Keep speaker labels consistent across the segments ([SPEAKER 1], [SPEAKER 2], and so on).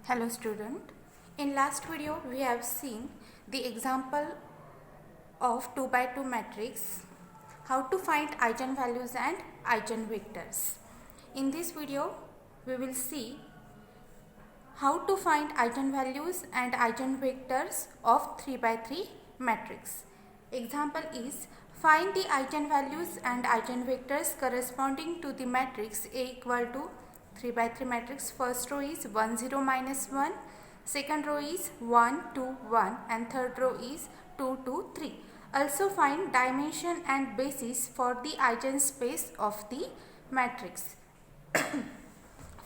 [SPEAKER 1] Hello student. In last video we have seen the example of 2 by 2 matrix, how to find eigenvalues and eigenvectors. In this video we will see how to find eigenvalues and eigenvectors of 3 by 3 matrix. Example is, find the eigenvalues and eigenvectors corresponding to the matrix A equal to 3 by 3 matrix. First row is 1 0 minus 1, second row is 1 2 1 and third row is 2 2 3. Also find dimension and basis for the eigenspace of the matrix.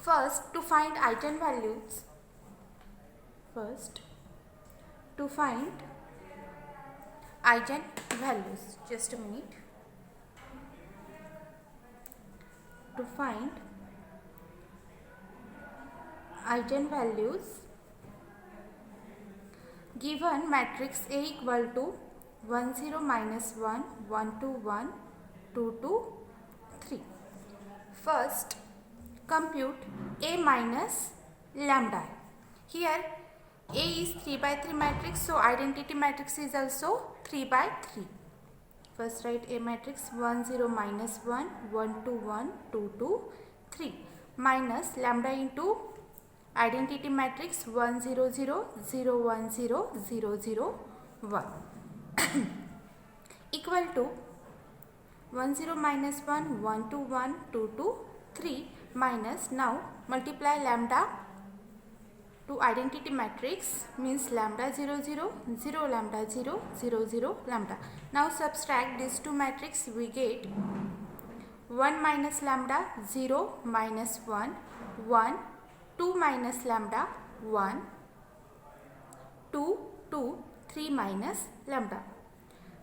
[SPEAKER 1] First, to find eigenvalues, just a minute. To find eigenvalues, given matrix A equal to 1 0 minus 1, 1 2 1, 2 2 3. First, compute A minus lambda. Here A is 3 by 3 matrix, so identity matrix is also 3 by 3. First write A matrix 1 0 minus 1, 1 2 1, 2 2 3 minus lambda into identity matrix 1 0 0 0 1 0 0 0 1 equal to 1 0 minus 1, 1 2 1, 2 2 3 minus, now multiply lambda to identity matrix, means lambda 0 0 0 lambda 0 0 0 lambda. Now subtract these two matrix, we get 1 minus lambda 0 minus 1 1, 2 minus lambda 1 2 2 3 minus lambda.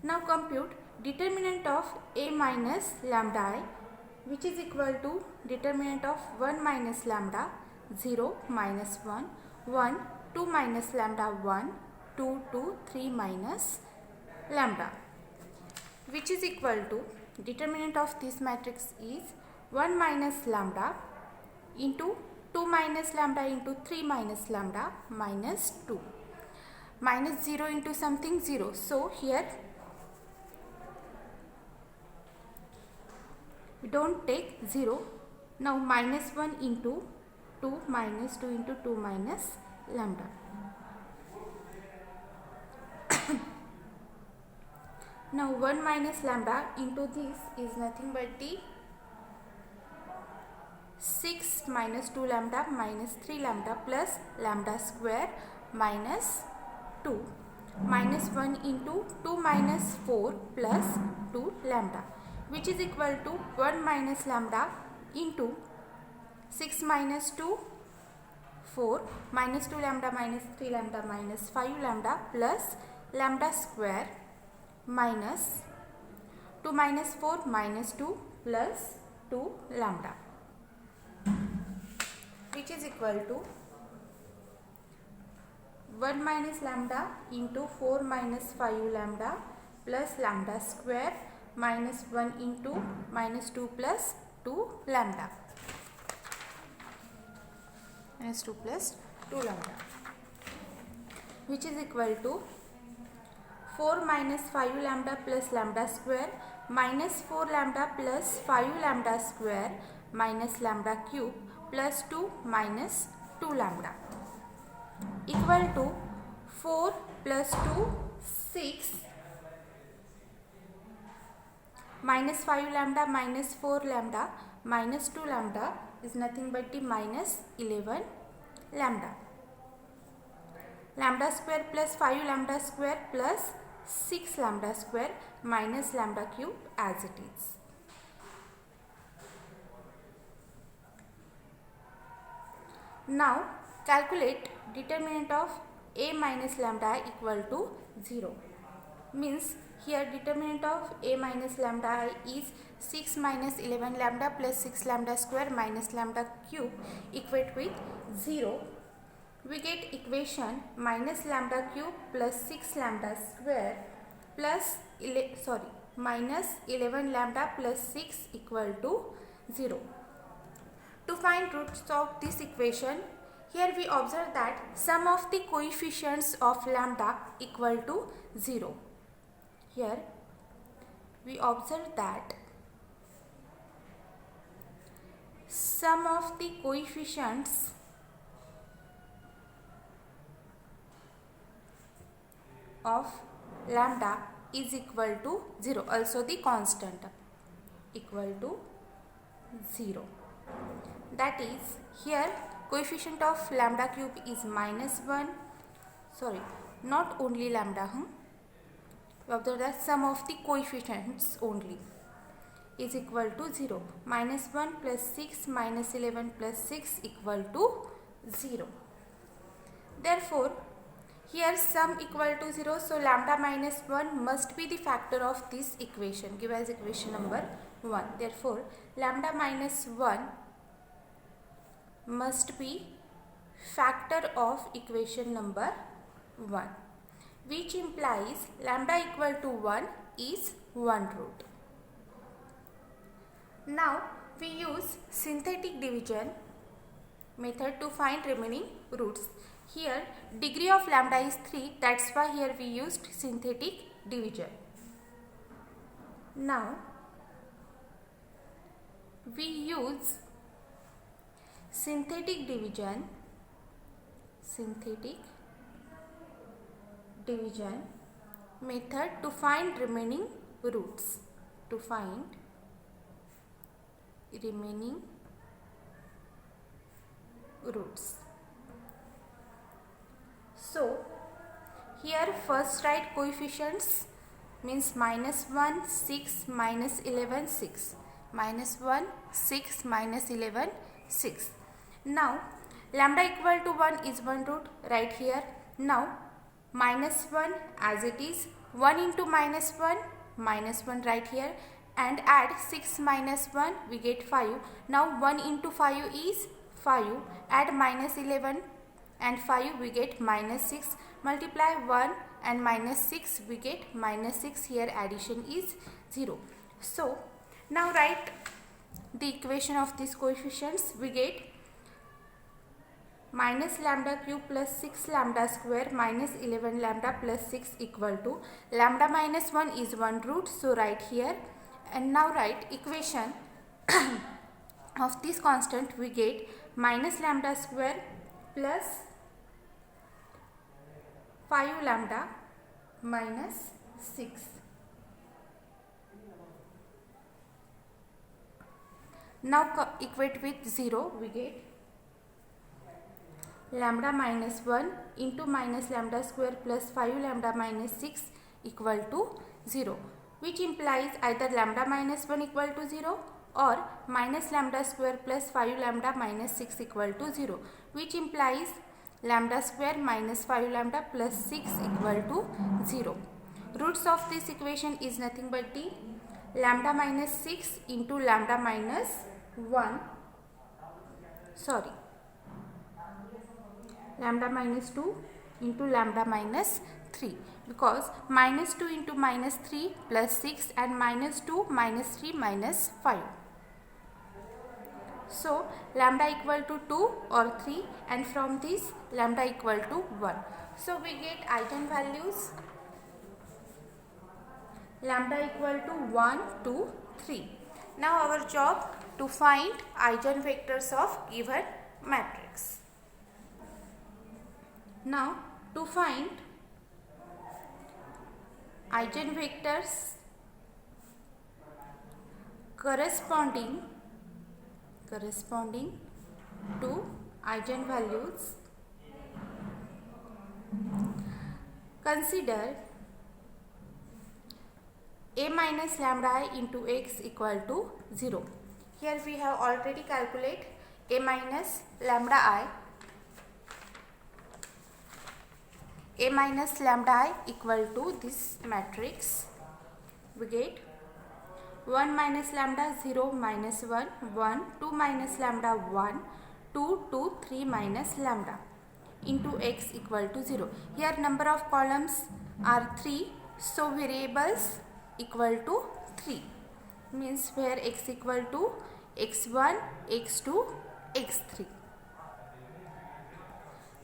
[SPEAKER 1] Now compute determinant of A minus lambda I, which is equal to determinant of 1 minus lambda 0 minus 1 1 2 minus lambda 1 2 2 3 minus lambda, which is equal to determinant of this matrix is 1 minus lambda into 2 minus lambda into 3 minus lambda minus 2. Minus 0 into something 0, so here we don't take 0. Now minus 1 into 2 minus 2 into 2 minus lambda. Now 1 minus lambda into this is nothing but the 6 minus 2 lambda minus 3 lambda plus lambda square minus 2 minus 1 into 2 minus 4 plus 2 lambda, which is equal to 1 minus lambda into 6 minus 2 4 minus 2 lambda minus 3 lambda minus 5 lambda plus lambda square minus 2 minus 4 minus 2 plus 2 lambda, which is equal to 1 minus lambda into 4 minus 5 lambda plus lambda square minus 1 into minus 2 plus 2 lambda, minus 2 plus 2 lambda, which is equal to 4 minus 5 lambda plus lambda square minus 4 lambda plus 5 lambda square minus lambda cube plus 2 minus 2 lambda equal to 4 plus 2 6 minus 5 lambda minus 4 lambda minus 2 lambda is nothing but the minus 11 lambda. Lambda square plus 5 lambda square plus 6 lambda square minus lambda cube as it is. Now calculate determinant of A minus lambda equal to 0. Means here determinant of A minus lambda is 6 minus 11 lambda plus 6 lambda square minus lambda cube equate with 0. We get equation minus lambda cube plus 6 lambda square plus minus 11 lambda plus 6 equal to 0. To find roots of this equation, here we observe that sum of the coefficients of lambda equal to 0. Here we observe that sum of the coefficients of lambda is equal to 0, also the constant equal to 0. That is, here coefficient of lambda cube is -1, sorry, not only lambda, we observe that sum of the coefficients only is equal to 0. -1 plus 6 minus 11 plus 6 equal to 0. Therefore, here sum equal to 0, so lambda minus 1 must be the factor of this equation, given as equation number 1. Therefore, lambda minus 1 must be factor of equation number 1, which implies lambda equal to 1 is 1 root. Now, we use synthetic division method to find remaining roots. Here degree of lambda is 3, that's why here we used synthetic division. Now we use synthetic division method to find remaining roots. So here first write coefficients, means -1, 6, -11, 6. -1, 6, -11, 6. Now lambda equal to 1 is 1 root, right here. Now -1 as it is, 1 into -1, -1 right here, and add 6 minus 1, we get 5. Now 1 into 5 is 5, add -11 and 5, we get -6. Multiply 1 and -6, we get -6. Here addition is 0. So now write the equation of these coefficients. We get minus lambda cube plus 6 lambda square minus 11 lambda plus 6 equal to lambda minus 1 is 1 root. So write here, and now write equation of this constant. We get minus lambda square plus 5 lambda minus 6. Now equate with 0, we get lambda minus 1 into minus lambda square plus 5 lambda minus 6 equal to 0, which implies either lambda minus 1 equal to 0 or minus lambda square plus 5 lambda minus 6 equal to 0, which implies lambda square minus 5 lambda plus 6 equal to 0. Roots of this equation is nothing but the lambda minus 6 into lambda minus 1, lambda minus 2 into lambda minus 3, because minus 2 into minus 3 plus 6 and minus 2 minus 3 minus 5. So lambda equal to 2 or 3, and from this lambda equal to 1. So we get eigenvalues lambda equal to 1, 2, 3. Now our job to find eigenvectors of given matrix. Now to find eigenvectors corresponding to eigenvalues, consider a minus lambda I into x equal to 0. Here we have already calculated a minus lambda I equal to this matrix. We get 1 minus lambda 0 minus 1, 1, 2 minus lambda 1, 2, 2, 3 minus lambda into x equal to 0. Here number of columns are 3, so variables equal to 3, means where x equal to x1, x2, x3.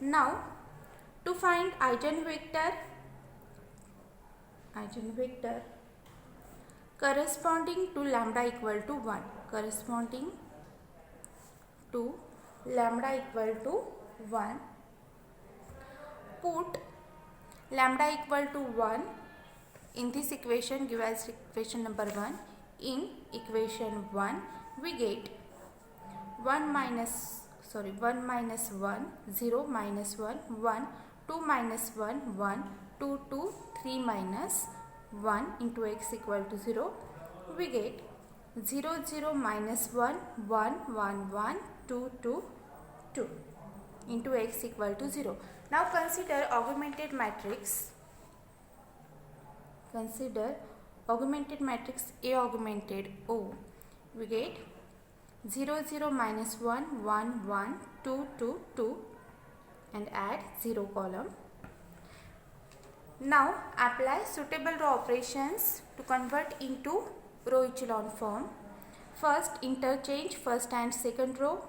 [SPEAKER 1] Now to find eigenvector corresponding to lambda equal to 1, corresponding to lambda equal to 1, put lambda equal to 1 in this equation, give as equation number 1. In equation 1 we get 1 minus 1, 0 minus 1, 1, 2 minus 1, 1, 2, 2, 3 minus 1 into x equal to 0. We get 0, 0 minus 1, 1, 1, 1, 2, 2, 2 into x equal to 0. Now consider augmented matrix. Consider augmented matrix A augmented O. We get 0, 0 minus 1, 1, 1, 2, 2, 2 and add 0 column. Now apply suitable row operations to convert into row echelon form. First interchange first and second row,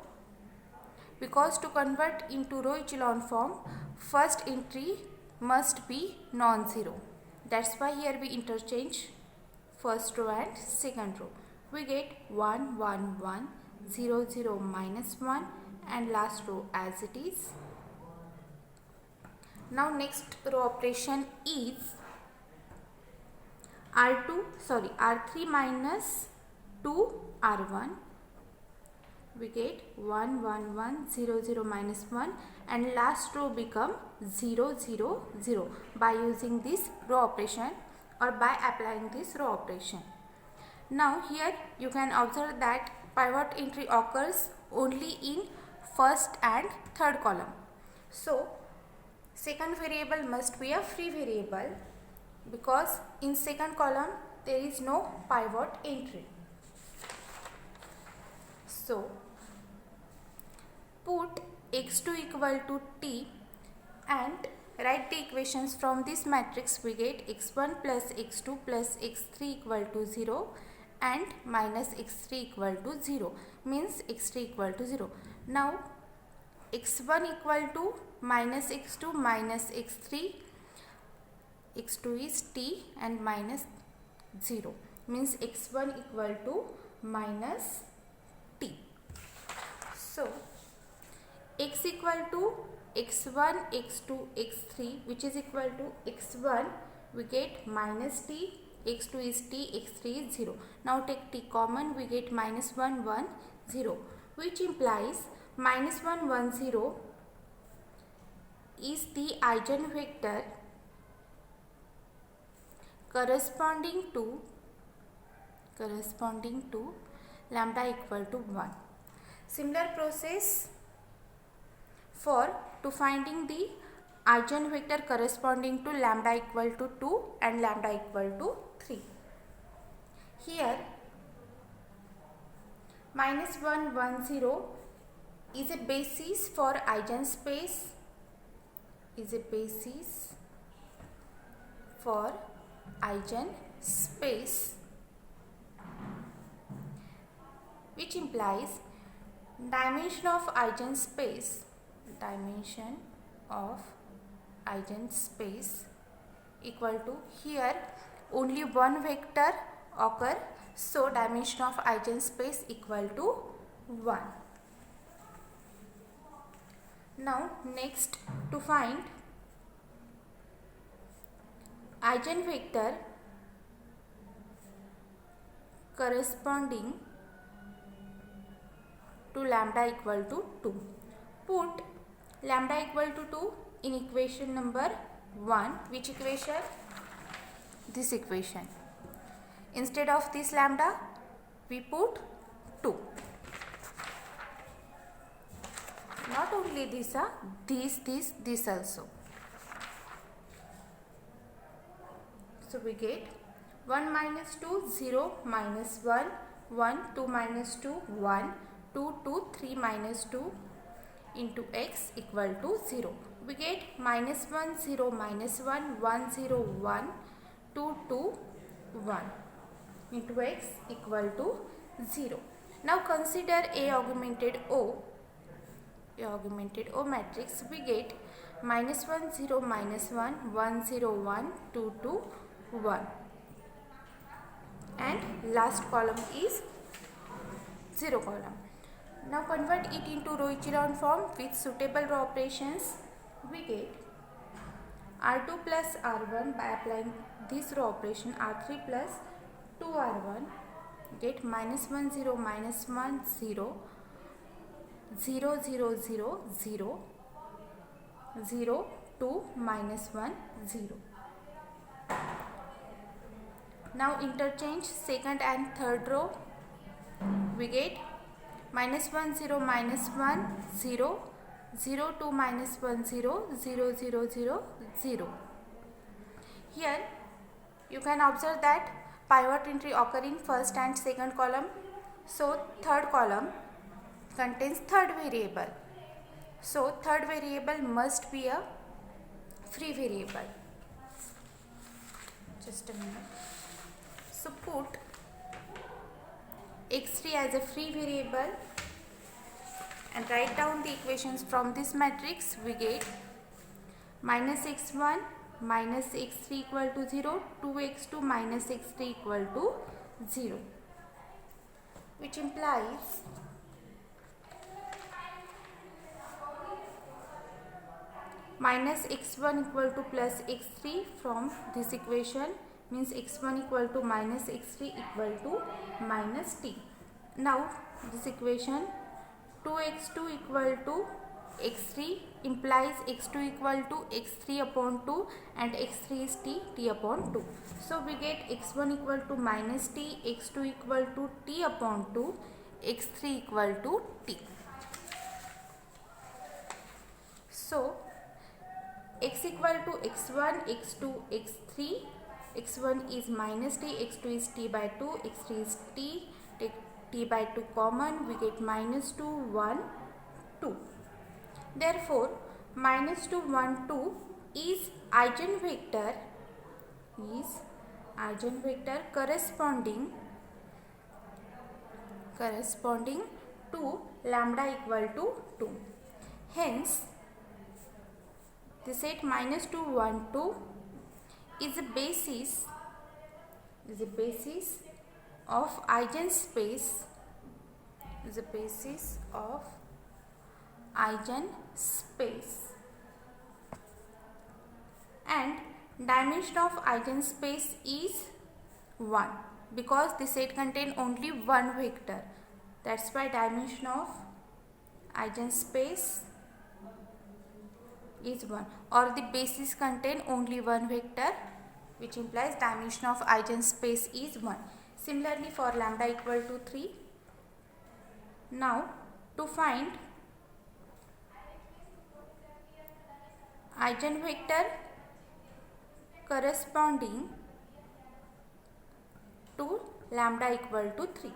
[SPEAKER 1] because to convert into row echelon form first entry must be non-zero. That's why here we interchange first row and second row. We get 1, 1, 1, 0, 0 minus 1 and last row as it is. Now next row operation is R3 minus 2 R1. We get 1, 1, 1, 0, 0 minus 1 and last row become 0, 0, 0 by using this row operation or by applying this row operation. Now here you can observe that pivot entry occurs only in first and third column. So second variable must be a free variable because in second column there is no pivot entry. So put x2 equal to t and write the equations from this matrix. We get x1 plus x2 plus x3 equal to 0 and minus x3 equal to 0 means x3 equal to 0. Now x1 equal to minus x2 minus x3, x2 is t and minus 0 means x1 equal to minus t. So x equal to x1, x2, x3 which is equal to x1 we get minus t, x2 is t, x3 is 0. Now take t common, we get minus 1, 1, 0 which implies minus 1, 1, 0 is the eigenvector corresponding to lambda equal to 1. Similar process for to finding the eigenvector corresponding to lambda equal to 2 and lambda equal to 3. Here minus 1, 1, 0 is a basis for eigenspace, which implies dimension of eigenspace equal to, here only one vector occur, so dimension of eigenspace equal to 1. Now next to find eigenvector corresponding to lambda equal to 2. Put lambda equal to 2 in equation number 1. Which equation? This equation. Instead of this lambda we put 2. Not only this, this also. So we get 1 minus 2, 0 minus 1, 1, 2 minus 2, 1, 2, 2, 3 minus 2 into x equal to 0. We get minus 1, 0 minus 1, 1, 0, 1, 2, 2, 1 into x equal to 0. Now consider A augmented O. augmented O matrix, we get minus 1 0 minus 1 1 0 1 2 2 1, and last column is 0 column. Now convert it into row echelon form with suitable row operations. We get R2 plus R1 by applying this row operation, R3 plus 2R1, get minus 1 0 minus 1 0 0 0 0 0 0 2 minus 1 0. Now interchange second and third row. We get minus 1 0 minus 1 0 0 2 minus 1 0 0 0 0 0. Here you can observe that pivot entry occur in first and second column. So third column contains third variable. So third variable must be a free variable. Just a minute. So put x3 as a free variable and write down the equations from this matrix. We get minus x1 minus x3 equal to 0, 2x2 minus x3 equal to 0, which implies minus x1 equal to plus x3 from this equation, means x1 equal to minus x3 equal to minus t. Now this equation 2x2 equal to x3 implies x2 equal to x3 upon 2 and x3 is t upon 2. So we get x1 equal to minus t, x2 equal to t upon 2, x3 equal to t. So x equal to x1, x2, x3, x1 is minus t, x2 is t by 2, x3 is t, take t by 2 common, we get minus 2, 1, 2. Therefore, minus 2, 1, 2 is eigenvector corresponding to lambda equal to 2. Hence, the set minus 2, 1, 2 is a basis of eigenspace, and dimension of eigenspace is 1 because the set contains only one vector. That's why dimension of eigenspace is 1, or the basis contain only one vector, which implies dimension of eigenspace is 1. Similarly for lambda equal to 3. Now to find eigenvector corresponding to lambda equal to 3.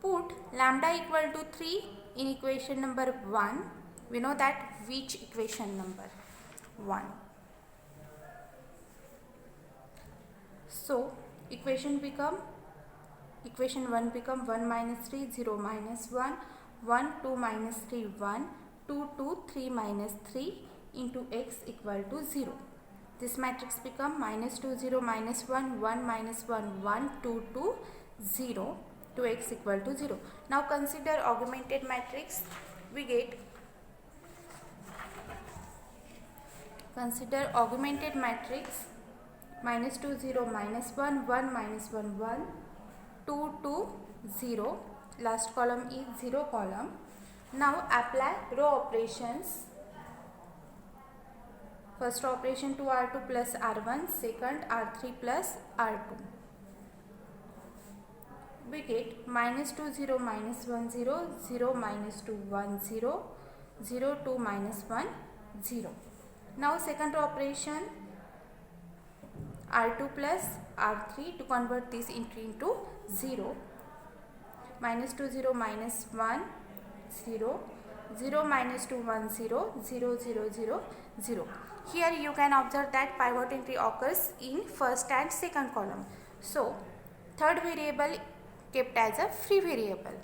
[SPEAKER 1] Put lambda equal to 3 in equation number 1. We know that which equation number? 1. So equation 1 become 1 minus 3 0 minus 1 1 2 minus 3 1 2 2 3 minus 3 into x equal to 0. This matrix become minus 2 0 minus 1 1 minus 1 1 2 2 0 to x equal to 0. Now consider augmented matrix. We get augmented matrix minus 2 0 minus 1 1 minus 1 1 2 2 0, last column is 0 column. Now apply row operations. First operation to R2 plus R1, second R3 plus R2. We get minus 2 0 minus 1 0 0 minus 2 1 0 0 2 minus 1 0. Now second operation R2 plus R3 to convert this into 0. Minus 2 0 minus 1 0 0 minus 2 1 0 0 0 0 0. Here you can observe that pivot entry occurs in first and second column. So third variable kept as a free variable.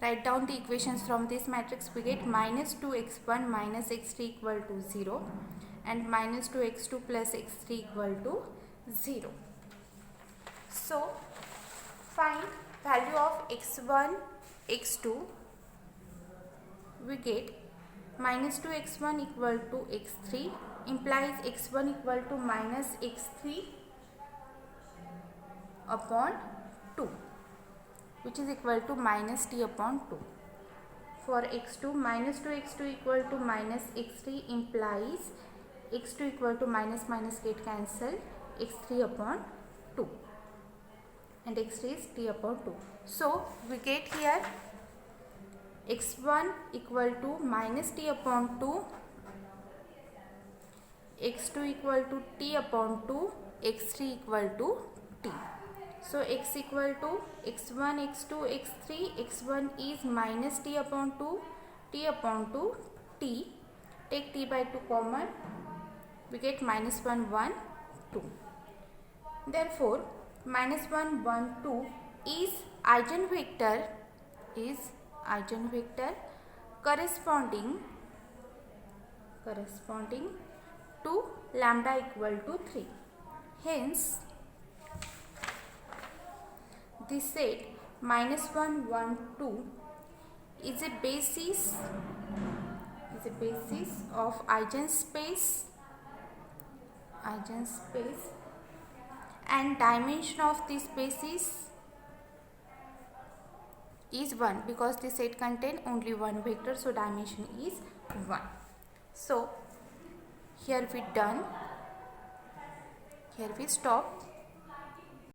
[SPEAKER 1] write down the equations from this matrix. We get minus 2x1 minus x3 equal to 0 and minus 2x2 plus x3 equal to 0. So find value of x1, x2. We get minus 2x1 equal to x3 implies x1 equal to minus x3 upon 2, which is equal to minus t upon 2. For x2, minus 2x2 equal to minus x3 implies x2 equal to minus get cancelled, x3 upon 2 and x3 is t upon 2. So we get here x1 equal to minus t upon 2, x2 equal to t upon 2, x3 equal to t. So x equal to x1, x2, x3, x1 is minus t upon 2, t upon 2, t. Take t by 2 common, we get minus 1, 1, 2. Therefore, minus 1, 1, 2 is eigenvector corresponding to lambda equal to 3. Hence, the set minus 1, 1, 2 is a basis of eigenspace and dimension of this basis is 1 because the set contain only one vector, so dimension is 1. So here we done, here we stop.